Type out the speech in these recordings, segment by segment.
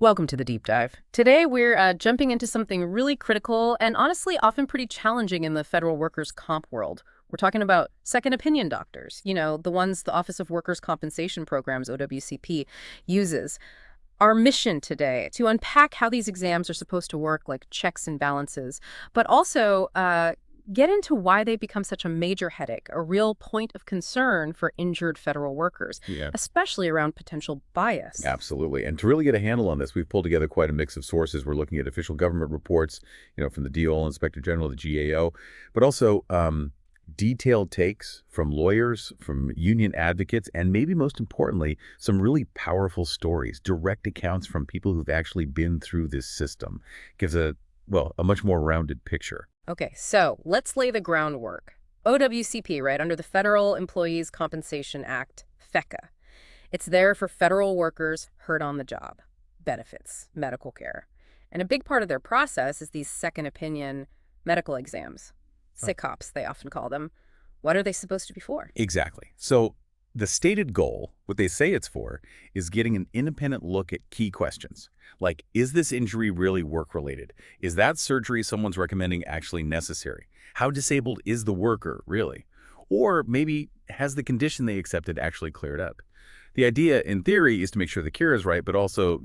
Welcome to the deep dive. Today, we're jumping into something really critical and honestly often pretty challenging in the federal workers' comp world. We're talking about second opinion doctors, the ones the Office of Workers' Compensation Programs, OWCP, uses. Our mission today to unpack how these exams are supposed to work, like checks and balances, but also get into why they become such a major headache, a real point of concern for injured federal workers, Yeah, especially around potential bias. absolutely. And to really get a handle on this, we've pulled together quite a mix of sources. We're looking at official government reports, from the DOL, Inspector General, the GAO, but also detailed takes from lawyers, from union advocates, and maybe most importantly, some really powerful stories, direct accounts from people who've actually been through this system. Gives a much more rounded picture. Okay, so let's lay the groundwork. OWCP, right, under the Federal Employees Compensation Act, FECA. It's there for federal workers hurt on the job, benefits, medical care. And a big part of their process is these second opinion medical exams. SECOPs, they often call them. What are they supposed to be for? Exactly. So the stated goal, what they say it's for, is getting an independent look at key questions. Like, is this injury really work-related? Is that surgery someone's recommending actually necessary? How disabled is the worker, really? Or maybe has the condition they accepted actually cleared up? The idea, in theory, is to make sure the cure is right, but also,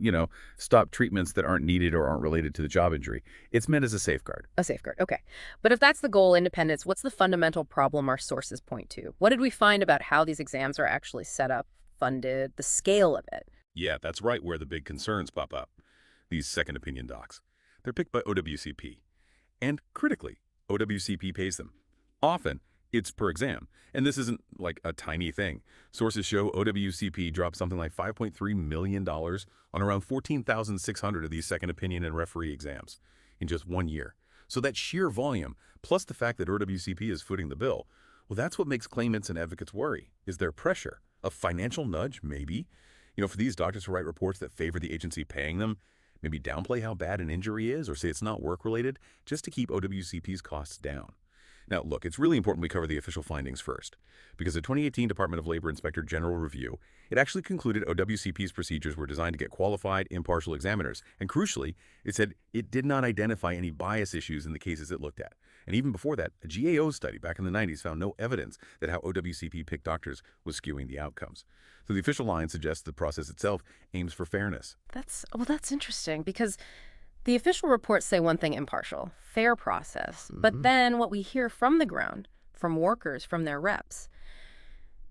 stop treatments that aren't needed or aren't related to the job injury. It's meant as a safeguard. A safeguard, okay. But if that's the goal, independence, what's the fundamental problem our sources point to? What did we find about how these exams are actually set up, funded, the scale of it? Yeah, that's right where the big concerns pop up. These second opinion docs. They're picked by OWCP. And critically, OWCP pays them. Often, it's per exam. And this isn't like a tiny thing. Sources show OWCP dropped something like $5.3 million on around 14,600 of these second opinion and referee exams in just 1 year. So that sheer volume, plus the fact that OWCP is footing the bill, well, that's what makes claimants and advocates worry. Is there pressure? A financial nudge, maybe? For these doctors to write reports that favor the agency paying them, maybe downplay how bad an injury is or say it's not work-related, just to keep OWCP's costs down. Now, look, it's really important we cover the official findings first, because the 2018 Department of Labor Inspector General Review, it actually concluded OWCP's procedures were designed to get qualified, impartial examiners, and crucially, it said it did not identify any bias issues in the cases it looked at. And even before that, a GAO study back in the 90s found no evidence that how OWCP picked doctors was skewing the outcomes. So the official line suggests the process itself aims for fairness. That's interesting because the official reports say one thing, impartial, fair process. But then what we hear from the ground, from workers, from their reps,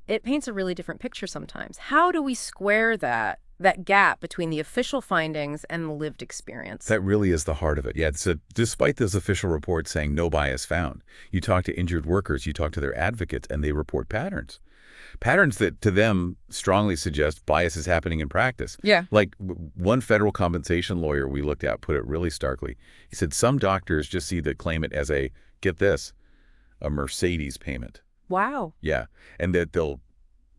it paints a really different picture sometimes. How do we square that gap between the official findings and the lived experience? That really is the heart of it. Yeah, so despite those official reports saying no bias found, you talk to injured workers, you talk to their advocates, and they report patterns. Patterns that, to them, strongly suggest bias is happening in practice. Yeah. Like one federal compensation lawyer we looked at put it really starkly. He said some doctors just see the claimant as get this, a Mercedes payment. Wow. Yeah, and that they'll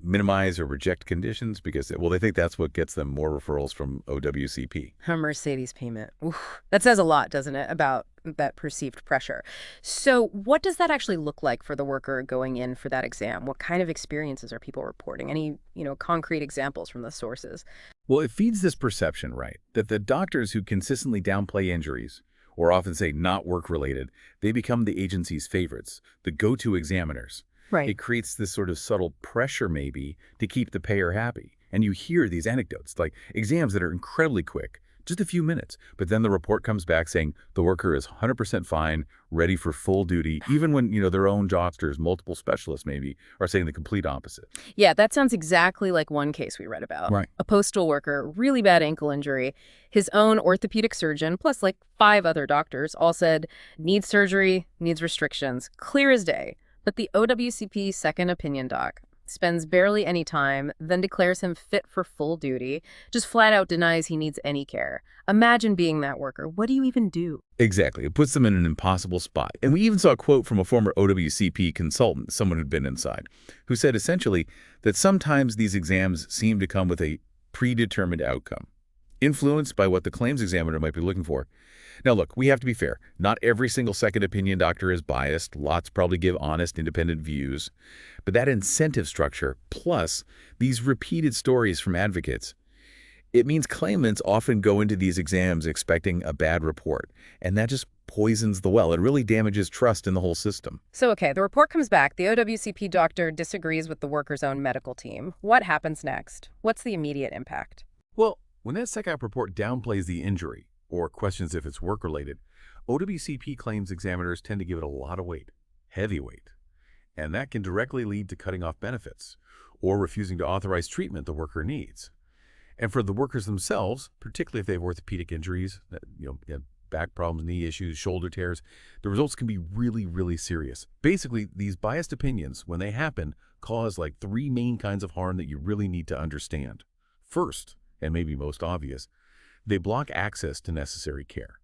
minimize or reject conditions because, they think that's what gets them more referrals from OWCP. A Mercedes payment. Oof. That says a lot, doesn't it, about that perceived pressure. So what does that actually look like for the worker going in for that exam? What kind of experiences are people reporting? Any, concrete examples from the sources? Well, it feeds this perception, right, that the doctors who consistently downplay injuries or often say not work-related, they become the agency's favorites, the go-to examiners. Right. It creates this sort of subtle pressure, maybe, to keep the payer happy. And you hear these anecdotes, like exams that are incredibly quick, just a few minutes. But then the report comes back saying the worker is 100% fine, ready for full duty, even when, their own doctors, multiple specialists maybe, are saying the complete opposite. Yeah, that sounds exactly like one case we read about. Right. A postal worker, really bad ankle injury. His own orthopedic surgeon, plus like 5 other doctors, all said, needs surgery, needs restrictions, clear as day. But the OWCP second opinion doc spends barely any time, then declares him fit for full duty, just flat out denies he needs any care. Imagine being that worker. What do you even do? Exactly. It puts them in an impossible spot. And we even saw a quote from a former OWCP consultant, someone who'd been inside, who said essentially that sometimes these exams seem to come with a predetermined outcome, influenced by what the claims examiner might be looking for. Now, look, we have to be fair. Not every single second opinion doctor is biased. Lots probably give honest, independent views. But that incentive structure, plus these repeated stories from advocates, It means claimants often go into these exams expecting a bad report, and that just poisons the well. It really damages trust in the whole system. So, okay, the report comes back. The OWCP doctor disagrees with the worker's own medical team. What happens next? What's the immediate impact? Well, when that SECOP report downplays the injury or questions if it's work-related, OWCP claims examiners tend to give it a lot of weight, heavy weight, and that can directly lead to cutting off benefits or refusing to authorize treatment the worker needs. And for the workers themselves, particularly if they have orthopedic injuries, back problems, knee issues, shoulder tears, the results can be really, really serious. Basically, these biased opinions, when they happen, cause like 3 main kinds of harm that you really need to understand. First, and maybe most obvious, they block access to necessary care.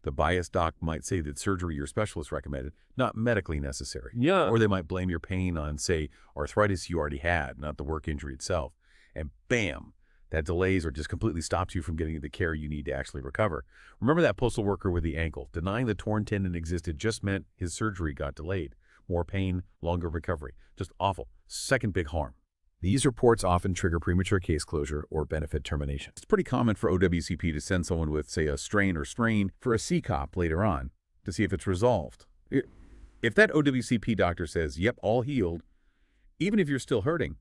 The biased doc might say that surgery your specialist recommended, not medically necessary. Yeah. Or they might blame your pain on, say, arthritis you already had, not the work injury itself. And bam! That delays or just completely stops you from getting the care you need to actually recover. Remember that postal worker with the ankle? Denying the torn tendon existed just meant his surgery got delayed. More pain, longer recovery. Just awful. Second big harm. These reports often trigger premature case closure or benefit termination. It's pretty common for OWCP to send someone with, say, a strain or strain for a SECOP later on to see if it's resolved. If that OWCP doctor says, yep, all healed, even if you're still hurting,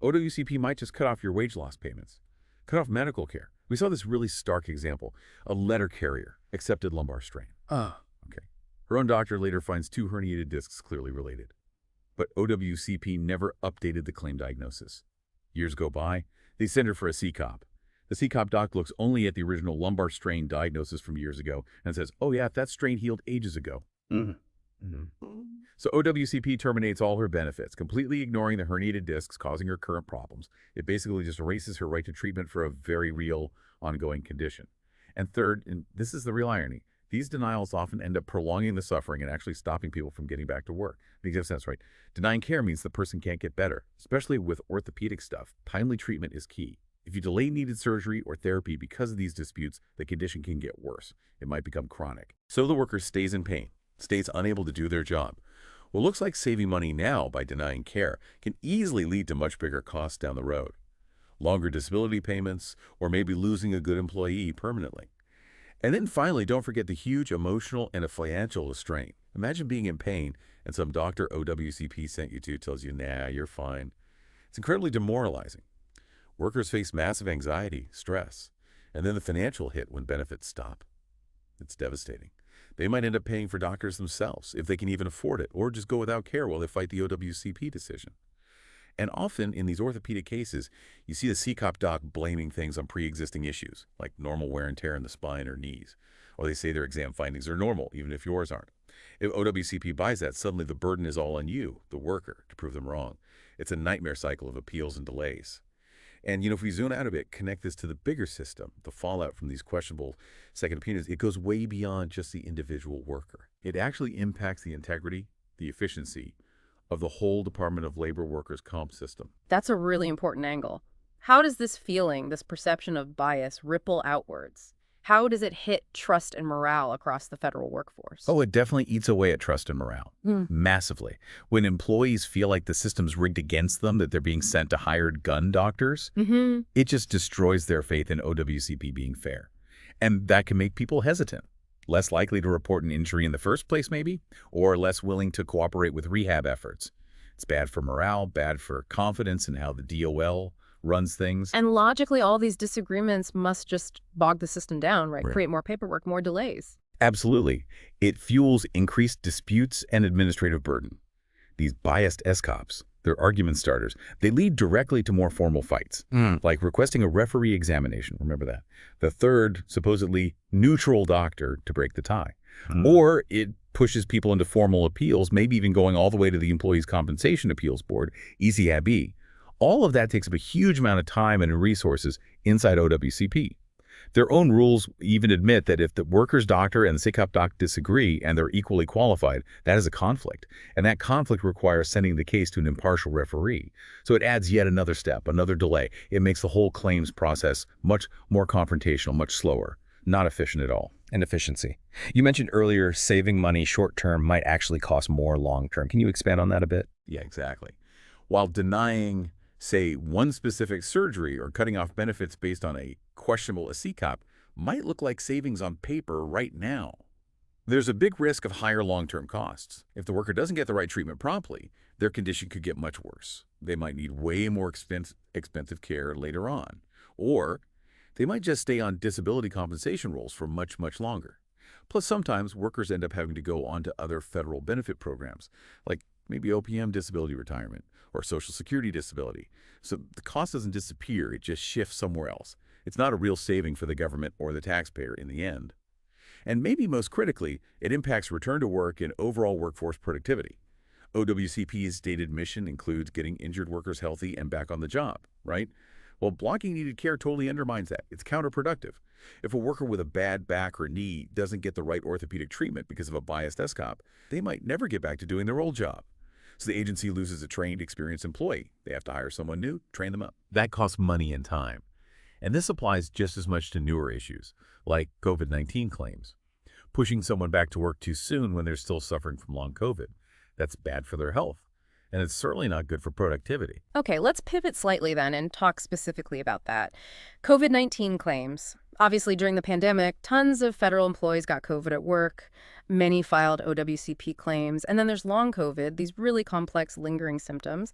OWCP might just cut off your wage loss payments, cut off medical care. We saw this really stark example. A letter carrier accepted lumbar strain. Okay. Her own doctor later finds 2 herniated discs clearly related. But OWCP never updated the claim diagnosis. Years go by, they send her for a SECOP. The SECOP doc looks only at the original lumbar strain diagnosis from years ago and says, oh yeah, that strain healed ages ago. So OWCP terminates all her benefits, completely ignoring the herniated discs causing her current problems. It basically just erases her right to treatment for a very real, ongoing condition. And third, and this is the real irony, these denials often end up prolonging the suffering and actually stopping people from getting back to work. Makes no sense, right? Denying care means the person can't get better, especially with orthopedic stuff. Timely treatment is key. If you delay needed surgery or therapy because of these disputes, the condition can get worse. It might become chronic. So the worker stays in pain, stays unable to do their job. What looks like saving money now by denying care can easily lead to much bigger costs down the road. Longer disability payments, or maybe losing a good employee permanently. And then finally, don't forget the huge emotional and a financial strain. Imagine being in pain and some doctor OWCP sent you to tells you, nah, you're fine. It's incredibly demoralizing. Workers face massive anxiety, stress, and then the financial hit when benefits stop. It's devastating. They might end up paying for doctors themselves if they can even afford it, or just go without care while they fight the OWCP decision. And often in these orthopedic cases, you see the SECOP doc blaming things on pre-existing issues, like normal wear and tear in the spine or knees. Or they say their exam findings are normal, even if yours aren't. If OWCP buys that, suddenly the burden is all on you, the worker, to prove them wrong. It's a nightmare cycle of appeals and delays. And, if we zoom out a bit, connect this to the bigger system, the fallout from these questionable second opinions, it goes way beyond just the individual worker. It actually impacts the integrity, the efficiency of the whole Department of Labor workers' comp system. That's a really important angle. How does this feeling, this perception of bias, ripple outwards? How does it hit trust and morale across the federal workforce? Oh, it definitely eats away at trust and morale. Massively. When employees feel like the system's rigged against them, that they're being sent to hired gun doctors, it just destroys their faith in OWCP being fair. And that can make people hesitant, less likely to report an injury in the first place maybe, or less willing to cooperate with rehab efforts. It's bad for morale, bad for confidence in how the DOL runs things. And logically, all these disagreements must just bog the system down, right? Create more paperwork, more delays. Absolutely. It fuels increased disputes and administrative burden. These biased SECOPs, they're argument starters. They lead directly to more formal fights, like requesting a referee examination. Remember that. The third, supposedly neutral doctor to break the tie. Or it pushes people into formal appeals, maybe even going all the way to the Employees' Compensation Appeals Board, ECAB. All of that takes up a huge amount of time and resources inside OWCP. Their own rules even admit that if the worker's doctor and the SECOP doc disagree and they're equally qualified, that is a conflict. And that conflict requires sending the case to an impartial referee. So it adds yet another step, another delay. It makes the whole claims process much more confrontational, much slower, not efficient at all. And efficiency. You mentioned earlier saving money short-term might actually cost more long-term. Can you expand on that a bit? Yeah, exactly. While denying, say, one specific surgery or cutting off benefits based on a questionable a SECOP might look like savings on paper right now. There's a big risk of higher long-term costs. If the worker doesn't get the right treatment promptly, their condition could get much worse. They might need way more expensive care later on. Or they might just stay on disability compensation rolls for much, much longer. Plus, sometimes workers end up having to go on to other federal benefit programs, like maybe OPM disability retirement or Social Security disability. So the cost doesn't disappear, it just shifts somewhere else. It's not a real saving for the government or the taxpayer in the end. And maybe most critically, it impacts return to work and overall workforce productivity. OWCP's stated mission includes getting injured workers healthy and back on the job, right? Well, blocking needed care totally undermines that. It's counterproductive. If a worker with a bad back or knee doesn't get the right orthopedic treatment because of a biased SCOP, they might never get back to doing their old job. So the agency loses a trained, experienced employee. They have to hire someone new, train them up. That costs money and time. And this applies just as much to newer issues, like COVID-19 claims. Pushing someone back to work too soon when they're still suffering from long COVID, that's bad for their health. And it's certainly not good for productivity. Okay, let's pivot slightly then and talk specifically about that. COVID-19 claims. Obviously, during the pandemic, tons of federal employees got COVID at work. Many filed OWCP claims. And then there's long COVID, these really complex lingering symptoms.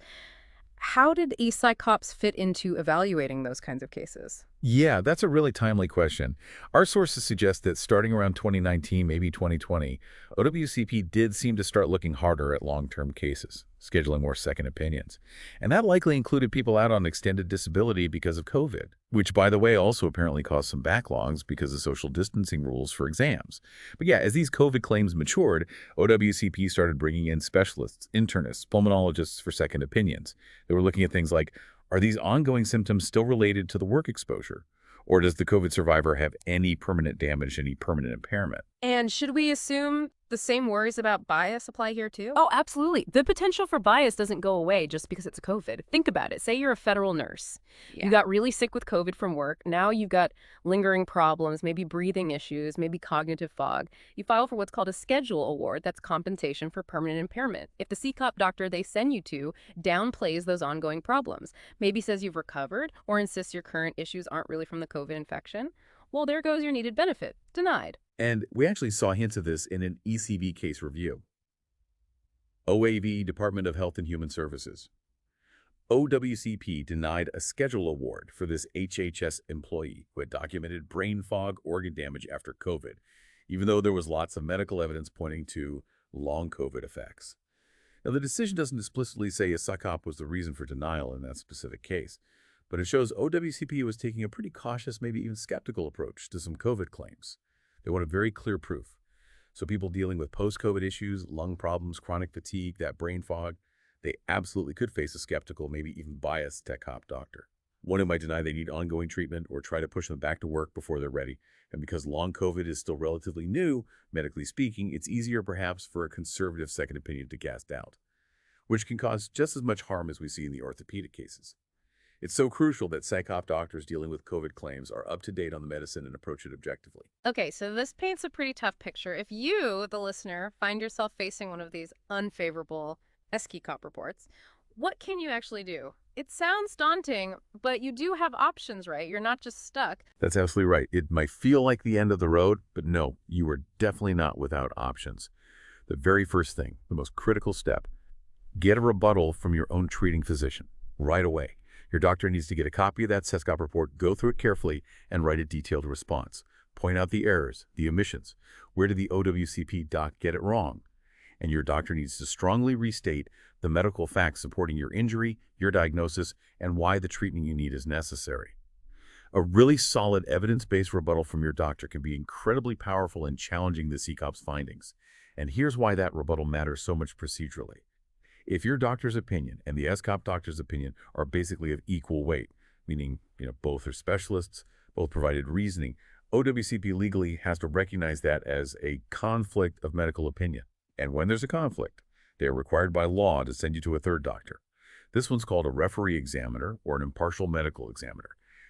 How did SECOPs fit into evaluating those kinds of cases? Yeah, that's a really timely question. Our sources suggest that starting around 2019, maybe 2020, OWCP did seem to start looking harder at long-term cases, scheduling more second opinions. And that likely included people out on extended disability because of COVID, which, by the way, also apparently caused some backlogs because of social distancing rules for exams. But yeah, as these COVID claims matured, OWCP started bringing in specialists, internists, pulmonologists for second opinions. They were looking at things like, are these ongoing symptoms still related to the work exposure? Or does the COVID survivor have any permanent damage, any permanent impairment? And should we assume the same worries about bias apply here too? Oh, absolutely. The potential for bias doesn't go away just because it's a COVID. Think about it. Say you're a federal nurse. Yeah. You got really sick with COVID from work. Now you've got lingering problems, maybe breathing issues, maybe cognitive fog. You file for what's called a schedule award. That's compensation for permanent impairment. If the SECOP doctor they send you to downplays those ongoing problems, maybe says you've recovered or insists your current issues aren't really from the COVID infection, well, there goes your needed benefit. Denied. And we actually saw hints of this in an ECV case review. OAV, Department of Health and Human Services. OWCP denied a schedule award for this HHS employee who had documented brain fog, organ damage after COVID, even though there was lots of medical evidence pointing to long COVID effects. Now, the decision doesn't explicitly say a SECOP was the reason for denial in that specific case, but it shows OWCP was taking a pretty cautious, maybe even skeptical approach to some COVID claims. They wanted very clear proof. So people dealing with post-COVID issues, lung problems, chronic fatigue, that brain fog, they absolutely could face a skeptical, maybe even biased SECOP doctor. One who might deny they need ongoing treatment or try to push them back to work before they're ready. And because long COVID is still relatively new, medically speaking, it's easier perhaps for a conservative second opinion to cast doubt, which can cause just as much harm as we see in the orthopedic cases. It's so crucial that SECOP doctors dealing with COVID claims are up to date on the medicine and approach it objectively. Okay, so this paints a pretty tough picture. If you, the listener, find yourself facing one of these unfavorable SECOP reports, what can you actually do? It sounds daunting, but you do have options, right? You're not just stuck. That's absolutely right. It might feel like the end of the road, but no, you are definitely not without options. The very first thing, the most critical step, get a rebuttal from your own treating physician right away. Your doctor needs to get a copy of that SECOP report, go through it carefully, and write a detailed response. Point out the errors, the omissions. Where did the OWCP doc get it wrong? And your doctor needs to strongly restate the medical facts supporting your injury, your diagnosis, and why the treatment you need is necessary. A really solid evidence-based rebuttal from your doctor can be incredibly powerful in challenging the SECOP's findings. And here's why that rebuttal matters so much procedurally. If your doctor's opinion and the SECOP doctor's opinion are basically of equal weight, meaning both are specialists, both provided reasoning, OWCP legally has to recognize that as a conflict of medical opinion. And when there's a conflict, they are required by law to send you to a third doctor. This one's called a referee examiner or an impartial medical examiner.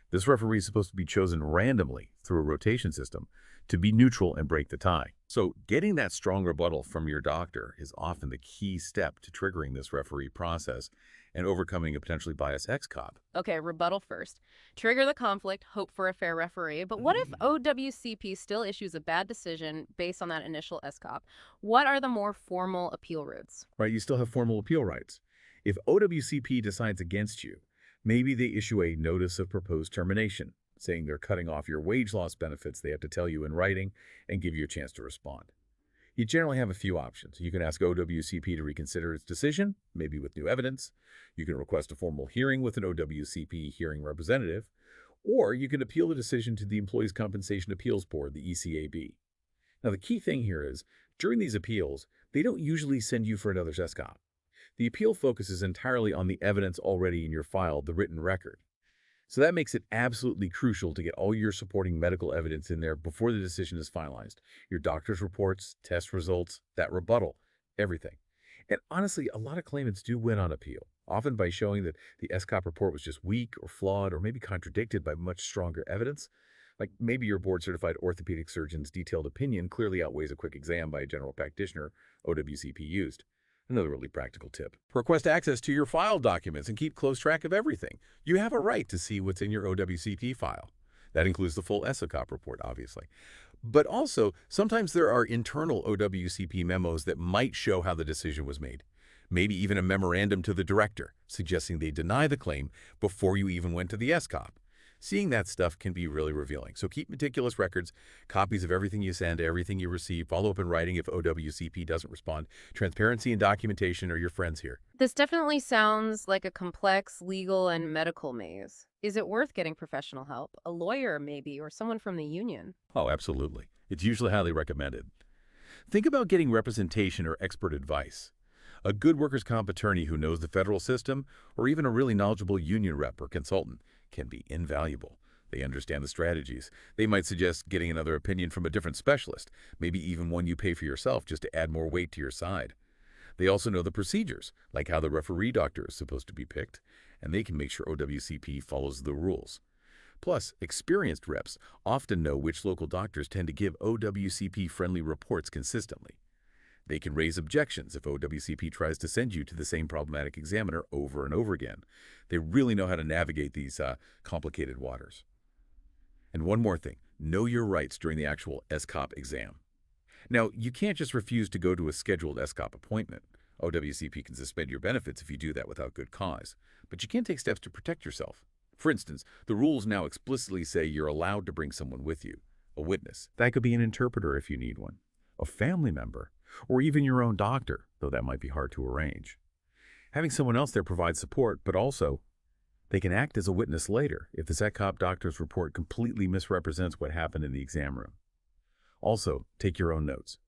This referee is supposed to be chosen randomly through a rotation system to be neutral and break the tie. So getting that strong rebuttal from your doctor is often the key step to triggering this referee process and overcoming a potentially biased SECOP. Okay, rebuttal first. Trigger the conflict, hope for a fair referee. But what if OWCP still issues a bad decision based on that initial SCOP? What are the more formal appeal routes? Right, you still have formal appeal rights. If OWCP decides against you, maybe they issue a notice of proposed termination, saying they're cutting off your wage loss benefits they have to tell you in writing and give you a chance to respond. You generally have a few options. You can ask OWCP to reconsider its decision, maybe with new evidence. You can request a formal hearing with an OWCP hearing representative, or you can appeal the decision to the Employees' Compensation Appeals Board, the ECAB. Now, the key thing here is, during these appeals, they don't usually send you for another SECOP. The appeal focuses entirely on the evidence already in your file, the written record. So that makes it absolutely crucial to get all your supporting medical evidence in there before the decision is finalized. Your doctor's reports, test results, that rebuttal, everything. And honestly, a lot of claimants do win on appeal, often by showing that the SCOP report was just weak or flawed or maybe contradicted by much stronger evidence. Like maybe your board-certified orthopedic surgeon's detailed opinion clearly outweighs a quick exam by a general practitioner OWCP used. Another really practical tip. Request access to your file documents and keep close track of everything. You have a right to see what's in your OWCP file. That includes the full SECOP report, obviously. But also, sometimes there are internal OWCP memos that might show how the decision was made. Maybe even a memorandum to the director, suggesting they deny the claim before you even went to the SCOP. Seeing that stuff can be really revealing. So keep meticulous records, copies of everything you send, everything you receive, follow up in writing if OWCP doesn't respond. Transparency and documentation are your friends here. This definitely sounds like a complex legal and medical maze. Is it worth getting professional help? A lawyer, maybe, or someone from the union? Oh, absolutely. It's usually highly recommended. Think about getting representation or expert advice. A good workers' comp attorney who knows the federal system, or even a really knowledgeable union rep or consultant, can be invaluable. They understand the strategies. They might suggest getting another opinion from a different specialist, maybe even one you pay for yourself just to add more weight to your side. They also know the procedures, like how the referee doctor is supposed to be picked, and they can make sure OWCP follows the rules. Plus, experienced reps often know which local doctors tend to give OWCP-friendly reports consistently. They can raise objections if OWCP tries to send you to the same problematic examiner over and over again. They really know how to navigate these complicated waters. And one more thing, know your rights during the actual SCOP exam. Now, you can't just refuse to go to a scheduled SCOP appointment. OWCP can suspend your benefits if you do that without good cause, but you can take steps to protect yourself. For instance, the rules now explicitly say you're allowed to bring someone with you, a witness. That could be an interpreter if you need one, a family member, or even your own doctor, though that might be hard to arrange. Having someone else there provides support, but also they can act as a witness later if the SECOP doctor's report completely misrepresents what happened in the exam room. Also, take your own notes.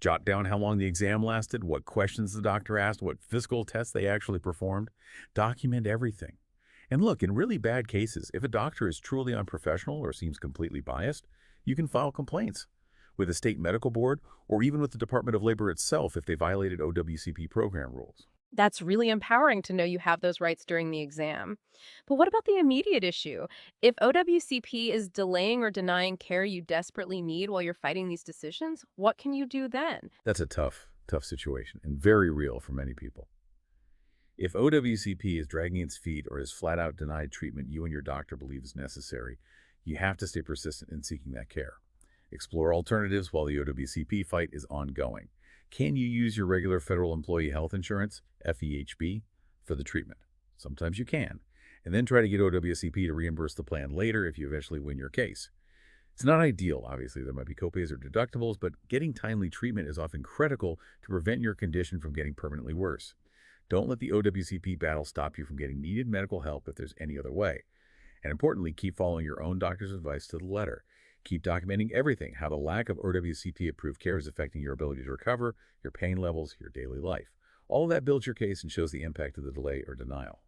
Jot down how long the exam lasted, what questions the doctor asked, what physical tests they actually performed. Document everything. And look, in really bad cases, if a doctor is truly unprofessional or seems completely biased, you can file complaints with the state medical board or even with the Department of Labor itself if they violated OWCP program rules. That's really empowering to know you have those rights during the exam. But what about the immediate issue? If OWCP is delaying or denying care you desperately need while you're fighting these decisions, what can you do then? That's a tough situation and very real for many people. If OWCP is dragging its feet or has flat out denied treatment you and your doctor believe is necessary, you have to stay persistent in seeking that care. Explore alternatives while the OWCP fight is ongoing. Can you use your regular federal employee health insurance, FEHB, for the treatment? Sometimes you can, and then try to get OWCP to reimburse the plan later if you eventually win your case. It's not ideal, obviously. There might be copays or deductibles, but getting timely treatment is often critical to prevent your condition from getting permanently worse. Don't let the OWCP battle stop you from getting needed medical help if there's any other way. And importantly, keep following your own doctor's advice to the letter. Keep documenting everything, how the lack of OWCP-approved care is affecting your ability to recover, your pain levels, your daily life. All of that builds your case and shows the impact of the delay or denial.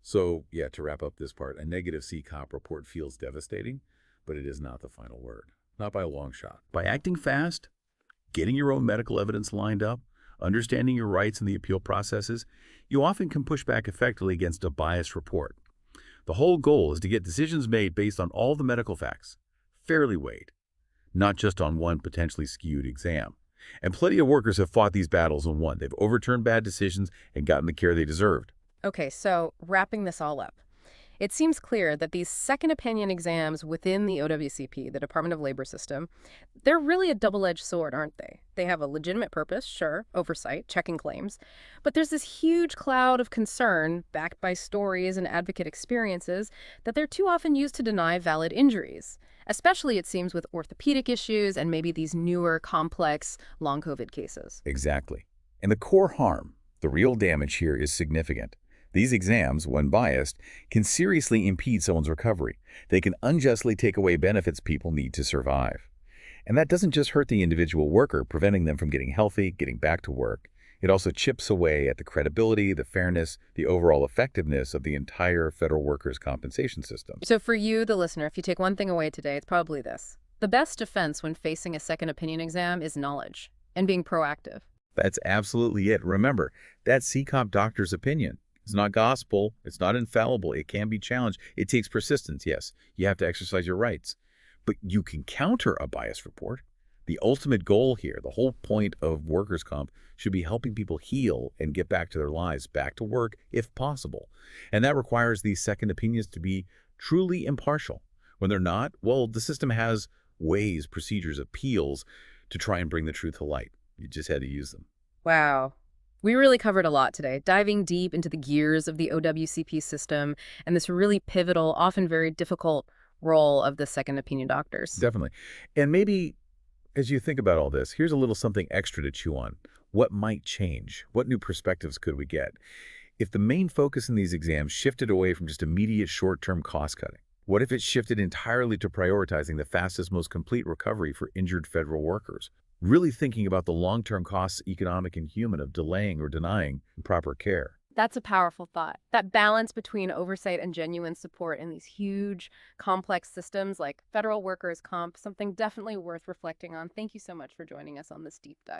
So, yeah, to wrap up this part, a negative SECOP report feels devastating, but it is not the final word. Not by a long shot. By acting fast, getting your own medical evidence lined up, understanding your rights in the appeal processes, you often can push back effectively against a biased report. The whole goal is to get decisions made based on all the medical facts, fairly weighed, not just on one potentially skewed exam. And plenty of workers have fought these battles and won. They've overturned bad decisions and gotten the care they deserved. Okay, so wrapping this all up, it seems clear that these second opinion exams within the OWCP, the Department of Labor system, they're really a double-edged sword, aren't they? They have a legitimate purpose, sure, oversight, checking claims, but there's this huge cloud of concern backed by stories and advocate experiences that they're too often used to deny valid injuries, especially, it seems, with orthopedic issues and maybe these newer, complex, long COVID cases. Exactly. And the core harm, the real damage here is significant. These exams, when biased, can seriously impede someone's recovery. They can unjustly take away benefits people need to survive. And that doesn't just hurt the individual worker, preventing them from getting healthy, getting back to work. It also chips away at the credibility, the fairness, the overall effectiveness of the entire federal workers' compensation system. So for you, the listener, if you take one thing away today, it's probably this. The best defense when facing a second opinion exam is knowledge and being proactive. That's absolutely it. Remember, that's SECOP doctor's opinion. It's not gospel. It's not infallible. It can be challenged. It takes persistence, yes. You have to exercise your rights. But you can counter a bias report. The ultimate goal here, the whole point of workers' comp, should be helping people heal and get back to their lives, back to work, if possible. And that requires these second opinions to be truly impartial. When they're not, well, the system has ways, procedures, appeals to try and bring the truth to light. You just had to use them. Wow. We really covered a lot today, diving deep into the gears of the OWCP system and this really pivotal, often very difficult role of the second opinion doctors. Definitely. And maybe as you think about all this, here's a little something extra to chew on. What might change? What new perspectives could we get? If the main focus in these exams shifted away from just immediate short-term cost cutting, what if it shifted entirely to prioritizing the fastest, most complete recovery for injured federal workers? Really thinking about the long-term costs, economic and human, of delaying or denying proper care. That's a powerful thought. That balance between oversight and genuine support in these huge, complex systems like federal workers' comp, something definitely worth reflecting on. Thank you so much for joining us on this deep dive.